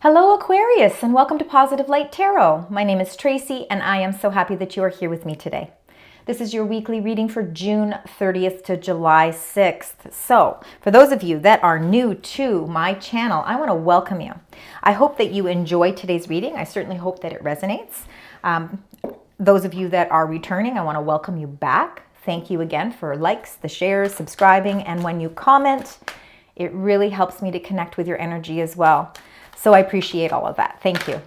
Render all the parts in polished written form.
Hello Aquarius, and welcome to Positive Light Tarot. My name is Tracy and I am so happy that you are here with me today. This is your weekly reading for June 30th to July 6th. So for those of you that are new to my channel, I want to welcome you. I hope that you enjoy today's reading. I certainly hope that it resonates. Those of you that are returning, I want to welcome you back. Thank you again for likes, the shares, subscribing, and when you comment, it really helps me to connect with your energy as well. So I appreciate all of that. Thank you. All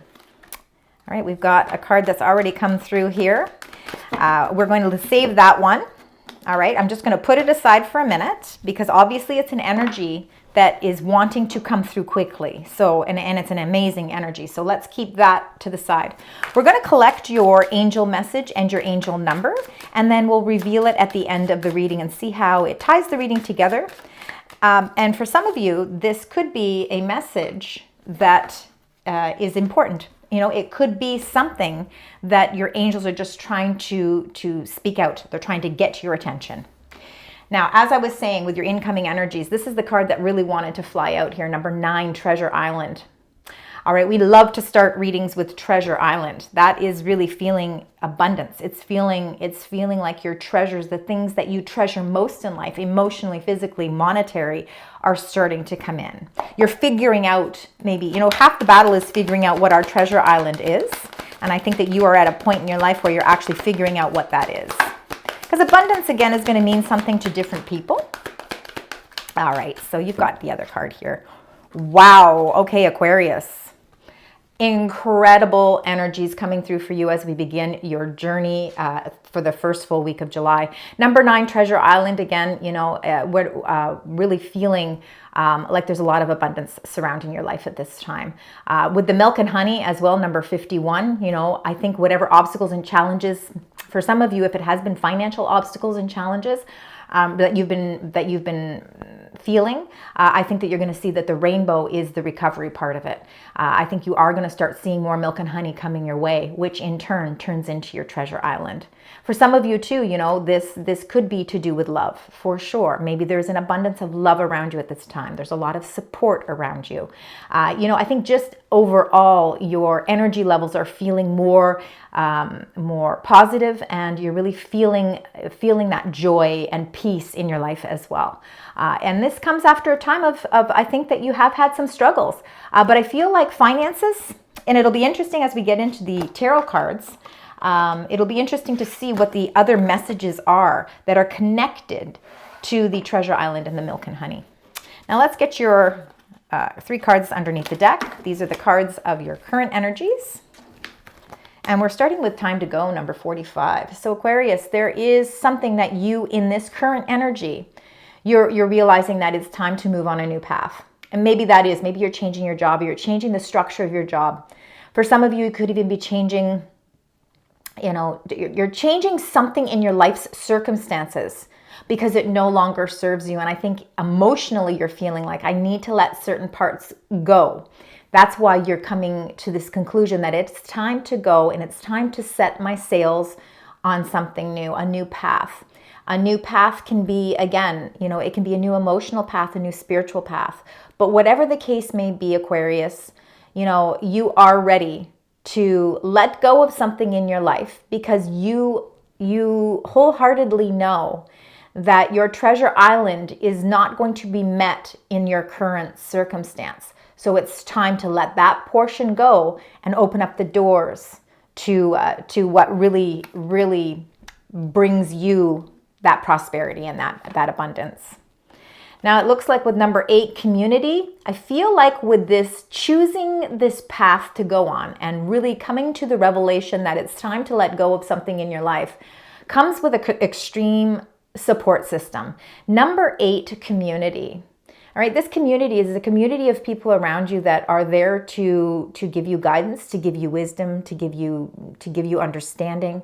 right, we've got a card that's already come through here. We're going to save that one. All right, I'm just going to put it aside for a minute because obviously it's an energy that is wanting to come through quickly. So, and it's an amazing energy. So let's keep that to the side. We're going to collect your angel message and your angel number, and then we'll reveal it at the end of the reading and see how it ties the reading together. And for some of you, this could be a message that is important. You know, it could be something that your angels are just trying to speak out. They're trying to get to your attention. Now, as I was saying with your incoming energies, this is the card that really wanted to fly out here, number 9, Treasure Island. All right, we love to start readings with Treasure Island. That is really feeling abundance. It's feeling like your treasures, the things that you treasure most in life, emotionally, physically, monetary, are starting to come in. You're figuring out maybe, you know, half the battle is figuring out what our Treasure Island is. And I think that you are at a point in your life where you're actually figuring out what that is. Because abundance, again, is going to mean something to different people. All right, so you've got the other card here. Wow. Okay, Aquarius. Incredible energies coming through for you as we begin your journey for the first full week of July. Number 9, Treasure Island. Again, you know, we're really feeling like there's a lot of abundance surrounding your life at this time. With the milk and honey as well, number 51, you know, I think whatever obstacles and challenges, for some of you, if it has been financial obstacles and challenges, that you've been feeling, I think that you're going to see that the rainbow is the recovery part of it. I think you are going to start seeing more milk and honey coming your way, which in turn turns into your Treasure Island. For some of you too, you know, this could be to do with love, for sure. Maybe there's an abundance of love around you at this time. There's a lot of support around you. You know, I think just overall, your energy levels are feeling more positive, and you're really feeling that joy and peace in your life as well. And this comes after a time of I think that you have had some struggles, but I feel like finances, and it'll be interesting as we get into the tarot cards. It'll be interesting to see what the other messages are that are connected to the Treasure Island and the milk and honey. Now let's get your 3 cards underneath the deck. These are the cards of your current energies. And we're starting with time to go, number 45. So Aquarius, there is something that you, in this current energy, you're realizing that it's time to move on a new path. And maybe that is, maybe you're changing your job, or you're changing the structure of your job. For some of you, it could even be changing, you know, you're changing something in your life's circumstances because it no longer serves you. And I think emotionally you're feeling like, I need to let certain parts go. That's why you're coming to this conclusion that it's time to go and it's time to set my sails on something new, a new path. A new path can be, again, you know, it can be a new emotional path, a new spiritual path. But whatever the case may be, Aquarius, you know, you are ready to let go of something in your life because you wholeheartedly know that your Treasure Island is not going to be met in your current circumstance. So it's time to let that portion go and open up the doors to what really, really brings you that prosperity and that abundance. Now it looks like with number 8, community, I feel like with this choosing this path to go on and really coming to the revelation that it's time to let go of something in your life comes with an extreme support system. Number 8, community. All right, this community is a community of people around you that are there to give you guidance, to give you wisdom, to give you understanding.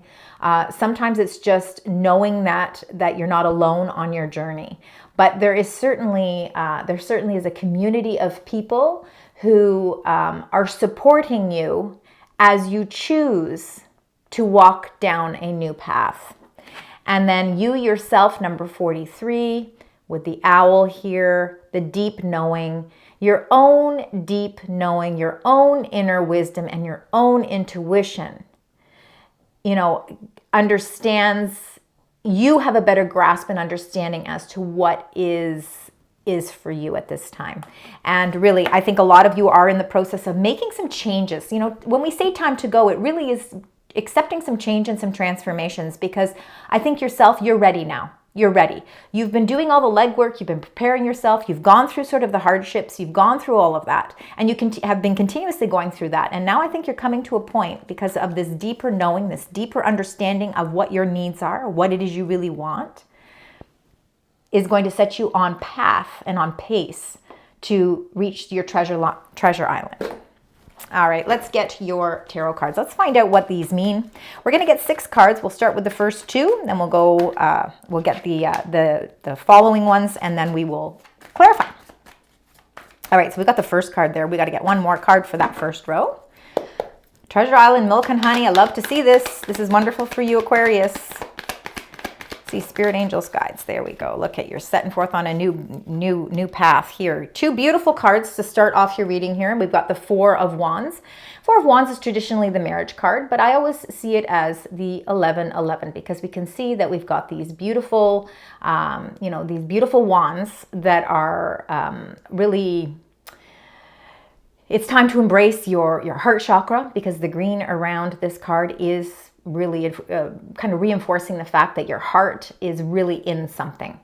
Sometimes it's just knowing that you're not alone on your journey. But there certainly is a community of people who are supporting you as you choose to walk down a new path. And then you yourself, number 43, with the owl here, the deep knowing, Your own deep knowing, your own inner wisdom, and your own intuition, understands, you have a better grasp and understanding as to what is for you at this time. And really, I think a lot of you are in the process of making some changes. When we say time to go, it really is accepting some change and some transformations, because I think yourself, you're ready now. You're ready. You've been doing all the legwork. You've been preparing yourself. You've gone through sort of the hardships. You've gone through all of that. And you have been continuously going through that. And now I think you're coming to a point, because of this deeper knowing, this deeper understanding of what your needs are, what it is you really want, is going to set you on path and on pace to reach your treasure island. All right, let's get your tarot cards. Let's find out what these mean. We're going to get 6 cards. We'll start with the first 2, then we'll go. We'll get the following ones, and then we will clarify. All right, so we got the first card there. We got to get one more card for that first row. Treasure Island, milk and honey. I love to see this. This is wonderful for you, Aquarius. See, Spirit Angels guides. There we go. Look at, you're setting forth on a new path here. 2 beautiful cards to start off your reading here. We've got the 4 of Wands. 4 of Wands is traditionally the marriage card, but I always see it as the 1111, because we can see that we've got these beautiful, these beautiful wands that are really. It's time to embrace your heart chakra, because the green around this card is really kind of reinforcing the fact that your heart is really in something.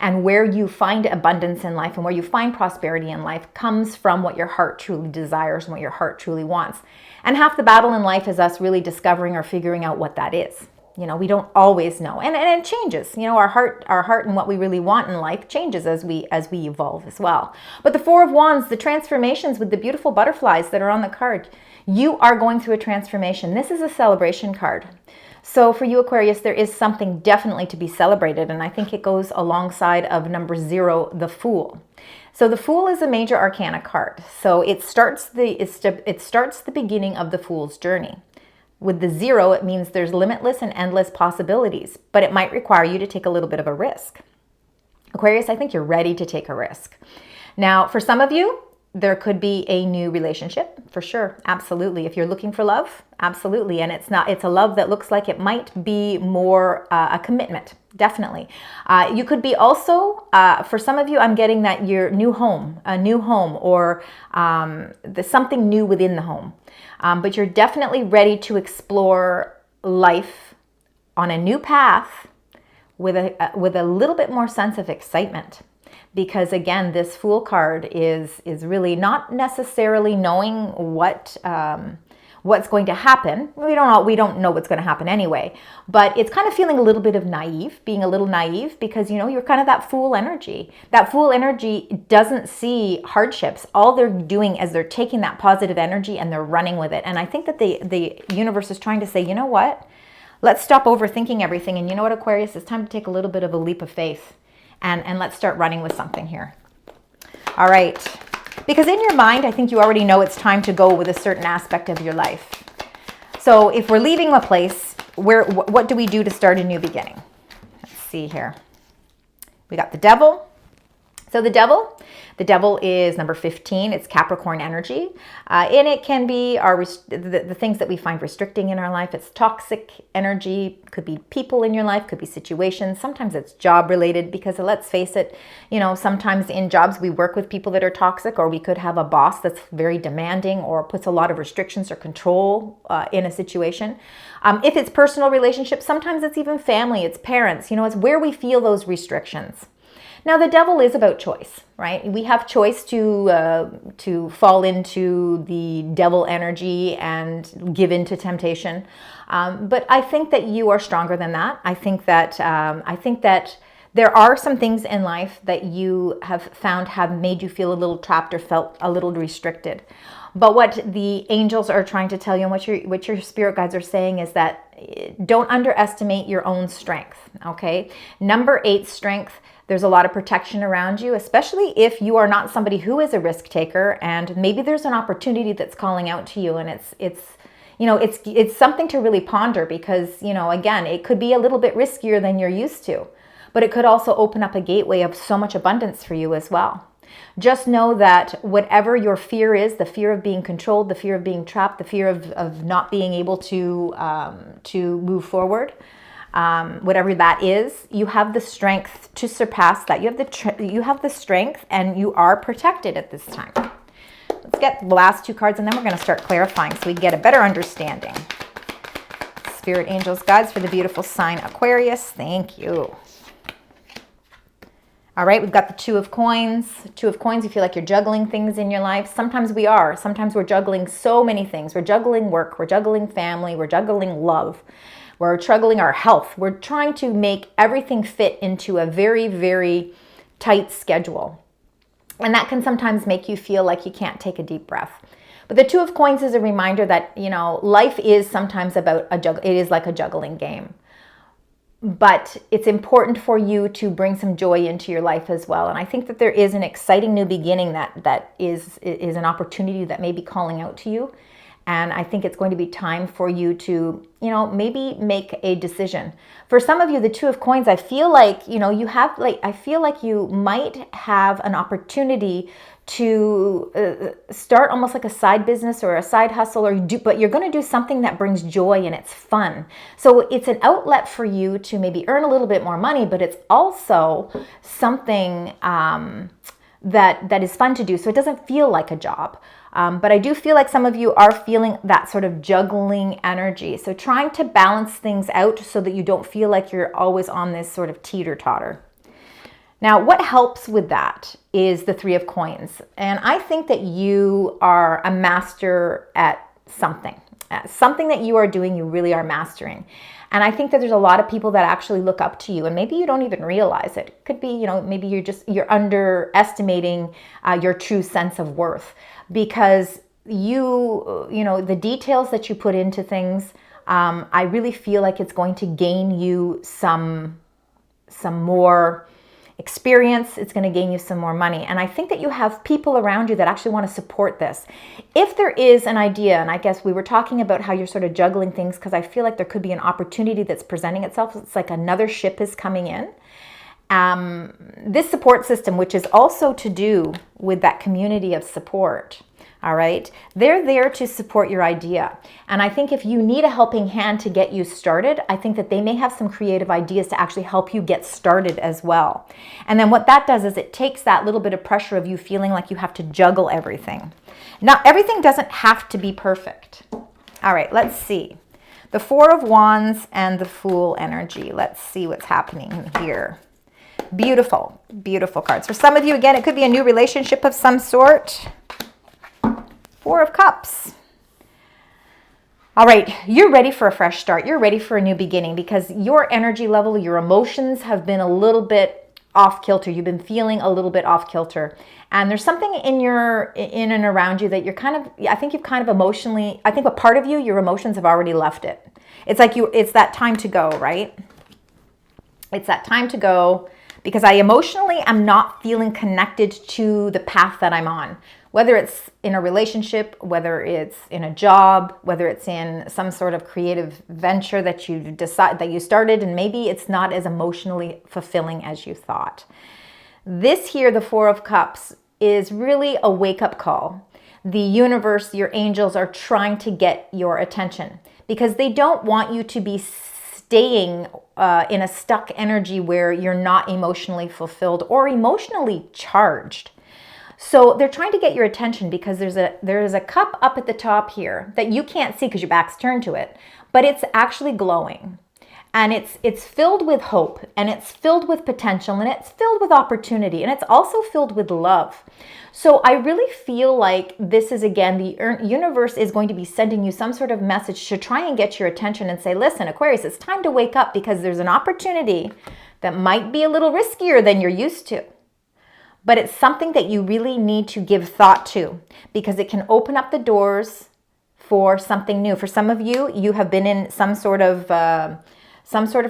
And where you find abundance in life and where you find prosperity in life comes from what your heart truly desires and what your heart truly wants. And half the battle in life is us really discovering or figuring out what that is. We don't always know. And it changes. Our heart and what we really want in life changes as we evolve as well. But the 4 of Wands, the transformations with the beautiful butterflies that are on the card, you are going through a transformation. This is a celebration card. So for you, Aquarius, there is something definitely to be celebrated. And I think it goes alongside of number 0, the Fool. So the Fool is a major arcana card. So it starts the beginning of the Fool's journey. With the 0, it means there's limitless and endless possibilities, but it might require you to take a little bit of a risk. Aquarius, I think you're ready to take a risk. Now, for some of you, there could be a new relationship, for sure. Absolutely. If you're looking for love, absolutely. And it's a love that looks like it might be more a commitment. Definitely. You could be also, for some of you, I'm getting that your a new home, or something new within the home. But you're definitely ready to explore life on a new path with a little bit more sense of excitement. Because again, this Fool card is really not necessarily knowing what's going to happen. We don't know what's going to happen anyway. But it's kind of feeling a little bit of being a little naive, because you're kind of that Fool energy. That Fool energy doesn't see hardships. All they're doing is they're taking that positive energy and they're running with it. And I think that the universe is trying to say, you know what? Let's stop overthinking everything. And you know what, Aquarius? It's time to take a little bit of a leap of faith. And let's start running with something here. All right. Because in your mind, I think you already know it's time to go with a certain aspect of your life. So if we're leaving a place, what do we do to start a new beginning? Let's see here. We got the Devil. So the Devil is number 15. It's Capricorn energy. And it can be the things that we find restricting in our life. It's toxic energy. Could be people in your life, could be situations. Sometimes it's job related, because let's face it, sometimes in jobs we work with people that are toxic, or we could have a boss that's very demanding or puts a lot of restrictions or control in a situation. If it's personal relationships, sometimes it's even family, it's parents. It's where we feel those restrictions. Now, the Devil is about choice, right? We have choice to fall into the devil energy and give in to temptation. But I think that you are stronger than that. I think that there are some things in life that you have found have made you feel a little trapped or felt a little restricted. But what the angels are trying to tell you, and what your spirit guides are saying, is that don't underestimate your own strength, okay? Number 8, strength. There's a lot of protection around you, especially if you are not somebody who is a risk taker, and maybe there's an opportunity that's calling out to you, and it's something to really ponder, because again, it could be a little bit riskier than you're used to, but it could also open up a gateway of so much abundance for you as well. Just know that whatever your fear is, the fear of being controlled, the fear of being trapped, the fear of not being able to move forward, whatever that is, you have the strength to surpass that. You have the strength, and you are protected at this time. Let's get the last 2 cards, and then we're going to start clarifying so we get a better understanding. Spirit, angels, guides for the beautiful sign Aquarius. Thank you. All right, we've got the 2 of coins. 2 of coins, you feel like you're juggling things in your life. Sometimes we are. Sometimes we're juggling so many things. We're juggling work. We're juggling family. We're juggling love. We're juggling our health. We're trying to make everything fit into a very, very tight schedule. And that can sometimes make you feel like you can't take a deep breath. But the 2 of coins is a reminder that, you know, life is sometimes about it is like a juggling game. But it's important for you to bring some joy into your life as well. And I think that there is an exciting new beginning that is an opportunity that may be calling out to you. And I think it's going to be time for you to, you know, maybe make a decision. For some of you, the 2 of coins, I feel like, you know, I feel like you might have an opportunity to start almost like a side business or a side hustle, but you're going to do something that brings joy and it's fun. So it's an outlet for you to maybe earn a little bit more money, but it's also something that is fun to do. So it doesn't feel like a job. But I do feel like some of you are feeling that sort of juggling energy. So trying to balance things out so that you don't feel like you're always on this sort of teeter-totter. Now, what helps with that is the 3 of coins. And I think that you are a master at something. Something that you are doing, you really are mastering. And I think that there's a lot of people that actually look up to you, and maybe you don't even realize it. It could be, you know, maybe you're underestimating your true sense of worth, because you know, the details that you put into things, I really feel like it's going to gain you some more experience. It's going to gain you some more money. And I think that you have people around you that actually want to support this. If there is an idea, and I guess we were talking about how you're sort of juggling things, because I feel like there could be an opportunity that's presenting itself. It's like another ship is coming in. This support system, which is also to do with that community of support, all right, they're there to support your idea. And I think if you need a helping hand to get you started, I think that they may have some creative ideas to actually help you get started as well. And then what that does is it takes that little bit of pressure of you feeling like you have to juggle everything. Now, everything doesn't have to be perfect. All right, let's see. The 4 of Wands and the Fool energy. Let's see what's happening here. Beautiful, beautiful cards. For some of you, again, it could be a new relationship of some sort. 4 of Cups. All right, you're ready for a fresh start. You're ready for a new beginning because your energy level, your emotions have been a little bit off kilter. You've been feeling a little bit off kilter. And there's something in and around you that you're kind of, I think you've kind of emotionally, I think a part of you, your emotions have already left it. It's like it's that time to go, right? It's that time to go because I emotionally am not feeling connected to the path that I'm on. Whether it's in a relationship, whether it's in a job, whether it's in some sort of creative venture that you started, and maybe it's not as emotionally fulfilling as you thought. This here, the 4 of Cups, is really a wake-up call. The universe, your angels are trying to get your attention because they don't want you to be staying in a stuck energy where you're not emotionally fulfilled or emotionally charged. So they're trying to get your attention because there is a cup up at the top here that you can't see because your back's turned to it, but it's actually glowing. And it's filled with hope, and it's filled with potential, and it's filled with opportunity, and it's also filled with love. So I really feel like this is, again, the universe is going to be sending you some sort of message to try and get your attention and say, listen, Aquarius, it's time to wake up because there's an opportunity that might be a little riskier than you're used to. But it's something that you really need to give thought to because it can open up the doors for something new. For some of you, you have been in some sort of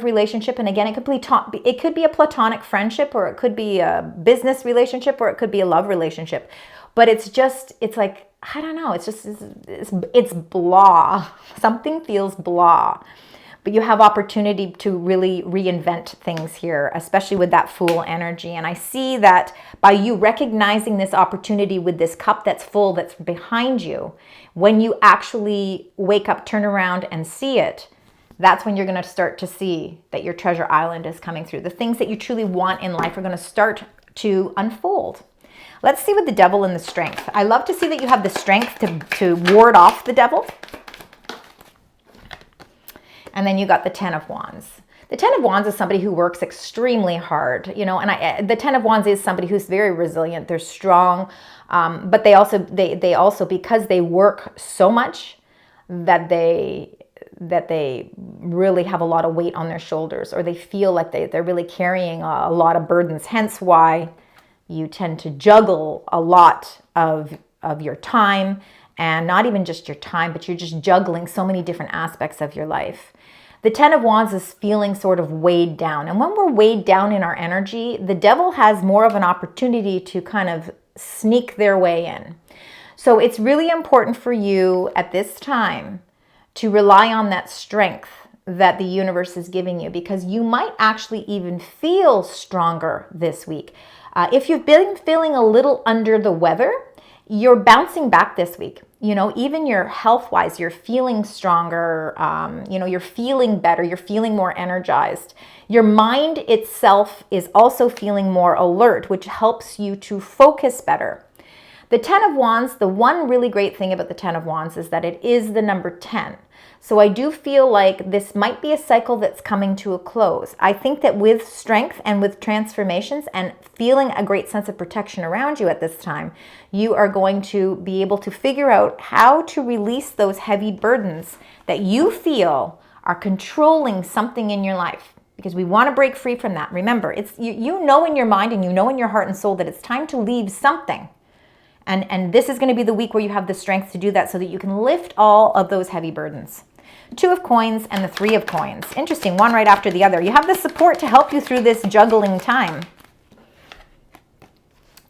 relationship. And again, it could be a platonic friendship, or it could be a business relationship, or it could be a love relationship. But it's like, I don't know, it's blah. Something feels blah. but you have opportunity to really reinvent things here, especially with that Fool energy. And I see that by you recognizing this opportunity with this cup that's full, that's behind you, when you actually wake up, turn around and see it, that's when you're going to start to see that your treasure island is coming through. The things that you truly want in life are going to start to unfold. Let's see with the devil and the strength. I love to see that you have the strength to ward off the devil. And then you got the Ten of Wands. The Ten of Wands is somebody who works extremely hard, you know, and the Ten of Wands is somebody who's very resilient. They're strong, but they also, because they work so much, that they really have a lot of weight on their shoulders, or they feel like they're really carrying a lot of burdens. Hence why you tend to juggle a lot of your time, and not even just your time, but you're just juggling so many different aspects of your life. The Ten of Wands is feeling sort of weighed down. And when we're weighed down in our energy, the devil has more of an opportunity to kind of sneak their way in. So it's really important for you at this time to rely on that strength that the universe is giving you, because you might actually even feel stronger this week. If you've been feeling a little under the weather, you're bouncing back this week. You know, even your health-wise, you're feeling stronger, you know, you're feeling better, you're feeling more energized. Your mind itself is also feeling more alert, which helps you to focus better. The Ten of Wands, the one really great thing about the Ten of Wands is that it is the number 10. So I do feel like this might be a cycle that's coming to a close. I think that with strength and with transformations and feeling a great sense of protection around you at this time, you are going to be able to figure out how to release those heavy burdens that you feel are controlling something in your life. Because we want to break free from that. Remember, it's you know in your mind and you know in your heart and soul that it's time to leave something. And this is going to be the week where you have the strength to do that, so that you can lift all of those heavy burdens. Two of Coins and the Three of Coins. Interesting, one right after the other. You have the support to help you through this juggling time.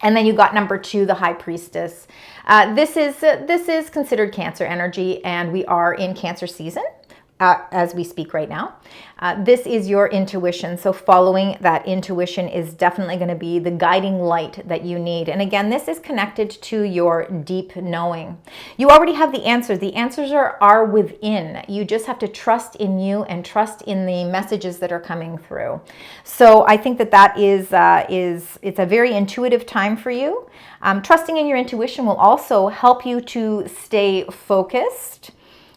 And then you got number 2, the High Priestess. This is considered Cancer energy, and we are in Cancer season as we speak right now. This is your intuition. So following that intuition is definitely going to be the guiding light that you need. And again, this is connected to your deep knowing. You already have the answers. The answers are within. You just have to trust in you and trust in the messages that are coming through. So I think that it's a very intuitive time for you. Trusting in your intuition will also help you to stay focused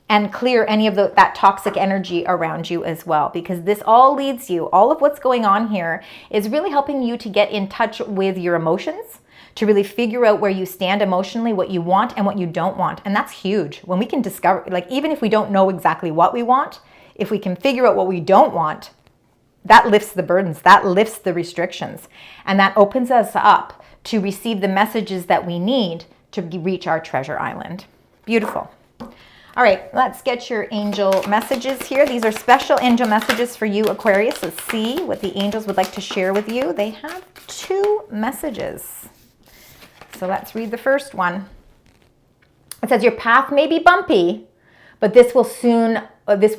and clear any of that toxic energy around you as well, because this all leads you, all of what's going on here is really helping you to get in touch with your emotions, to really figure out where you stand emotionally, what you want and what you don't want. And that's huge. When we can discover, like, even if we don't know exactly what we want, if we can figure out what we don't want, that lifts the burdens, that lifts the restrictions, and that opens us up to receive the messages that we need to reach our treasure island. Beautiful. All right, let's get your angel messages here. These are special angel messages for you, Aquarius. Let's see what the angels would like to share with you. They have 2 messages. So let's read the first one. It says, your path may be bumpy, but this will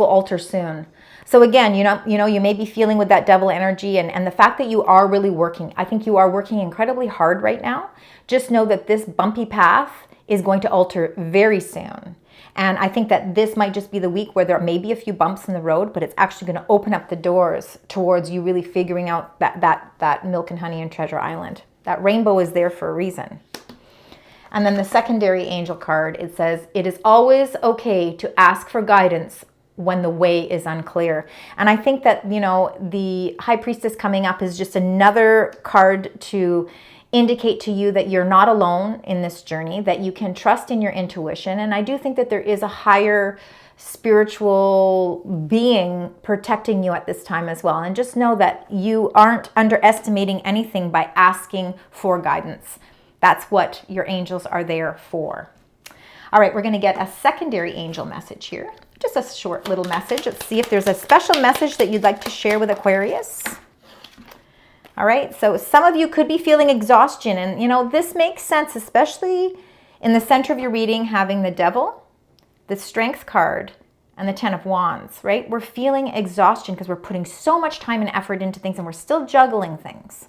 alter soon. So again, you know, you may be feeling with that devil energy, and the fact that you are really working. I think you are working incredibly hard right now. Just know that this bumpy path is going to alter very soon. And I think that this might just be the week where there may be a few bumps in the road, but it's actually going to open up the doors towards you really figuring out that milk and honey and treasure island. That rainbow is there for a reason. And then the secondary angel card, it says, it is always okay to ask for guidance when the way is unclear. And I think that, you know, the High Priestess coming up is just another card to indicate to you that you're not alone in this journey, that you can trust in your intuition. And I do think that there is a higher spiritual being protecting you at this time as well. And just know that you aren't underestimating anything by asking for guidance. That's what your angels are there for. All right, we're going to get a secondary angel message here. Just a short little message. Let's see if there's a special message that you'd like to share with Aquarius. All right, so some of you could be feeling exhaustion, and you know, this makes sense, especially in the center of your reading, having the devil, the strength card, and the 10 of Wands, right? We're feeling exhaustion because we're putting so much time and effort into things and we're still juggling things.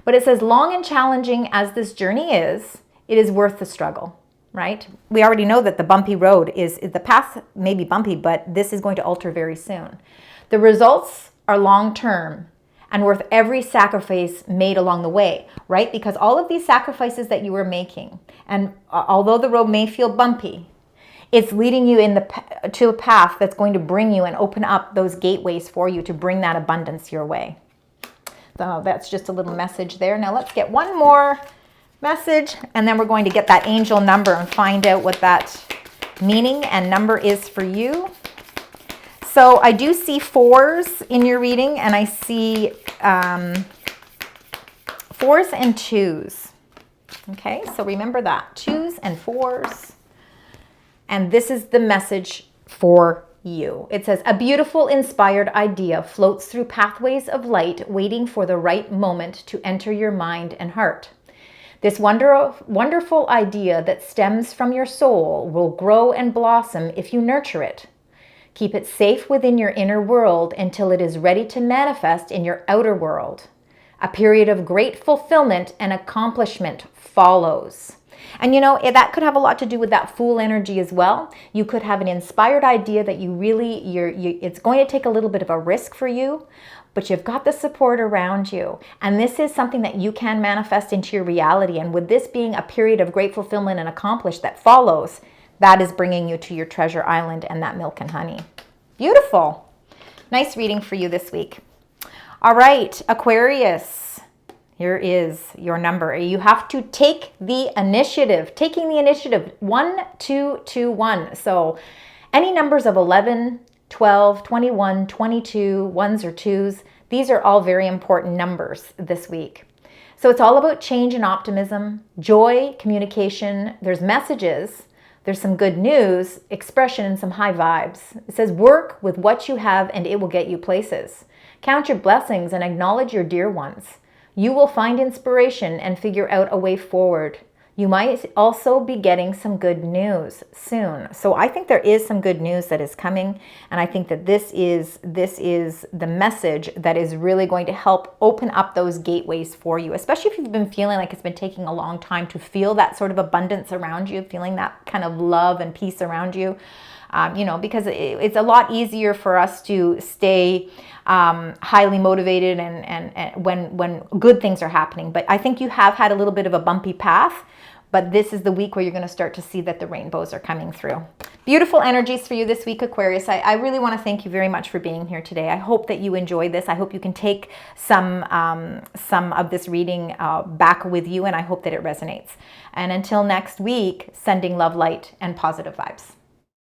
But it says, long and challenging as this journey is, it is worth the struggle, right? We already know that the bumpy road the path may be bumpy, but this is going to alter very soon. The results are long-term and worth every sacrifice made along the way, right? Because all of these sacrifices that you are making, and although the road may feel bumpy, it's leading you to a path that's going to bring you and open up those gateways for you to bring that abundance your way. So that's just a little message there. Now let's get one more message, and then we're going to get that angel number and find out what that meaning and number is for you. So I do see 4s in your reading, and I see 4s and 2s. Okay, so remember that, 2s and 4s. And this is the message for you. It says, a beautiful, inspired idea floats through pathways of light, waiting for the right moment to enter your mind and heart. This wonderful idea that stems from your soul will grow and blossom if you nurture it. Keep it safe within your inner world until it is ready to manifest in your outer world. A period of great fulfillment and accomplishment follows. And you know, that could have a lot to do with that Fool energy as well. You could have an inspired idea that you really, it's going to take a little bit of a risk for you, but you've got the support around you. And this is something that you can manifest into your reality. And with this being a period of great fulfillment and accomplish that follows, that is bringing you to your treasure island and that milk and honey. Beautiful. Nice reading for you this week. All right, Aquarius, here is your number. You have to take the initiative. Taking the initiative, 1, 2, 2, 1. So any numbers of 11, 12, 21, 22, ones or twos, these are all very important numbers this week. So it's all about change and optimism, joy, communication. There's messages. There's some good news, expression, and some high vibes. It says, work with what you have and it will get you places. Count your blessings and acknowledge your dear ones. You will find inspiration and figure out a way forward. You might also be getting some good news soon. So I think there is some good news that is coming. And I think that this is the message that is really going to help open up those gateways for you, especially if you've been feeling like it's been taking a long time to feel that sort of abundance around you, feeling that kind of love and peace around you. You know, because it's a lot easier for us to stay highly motivated and when good things are happening. But I think you have had a little bit of a bumpy path, but this is the week where you're going to start to see that the rainbows are coming through. Beautiful energies for you this week, Aquarius. I really want to thank you very much for being here today. I hope that you enjoyed this. I hope you can take some of this reading back with you, and I hope that it resonates. And until next week, sending love, light, and positive vibes.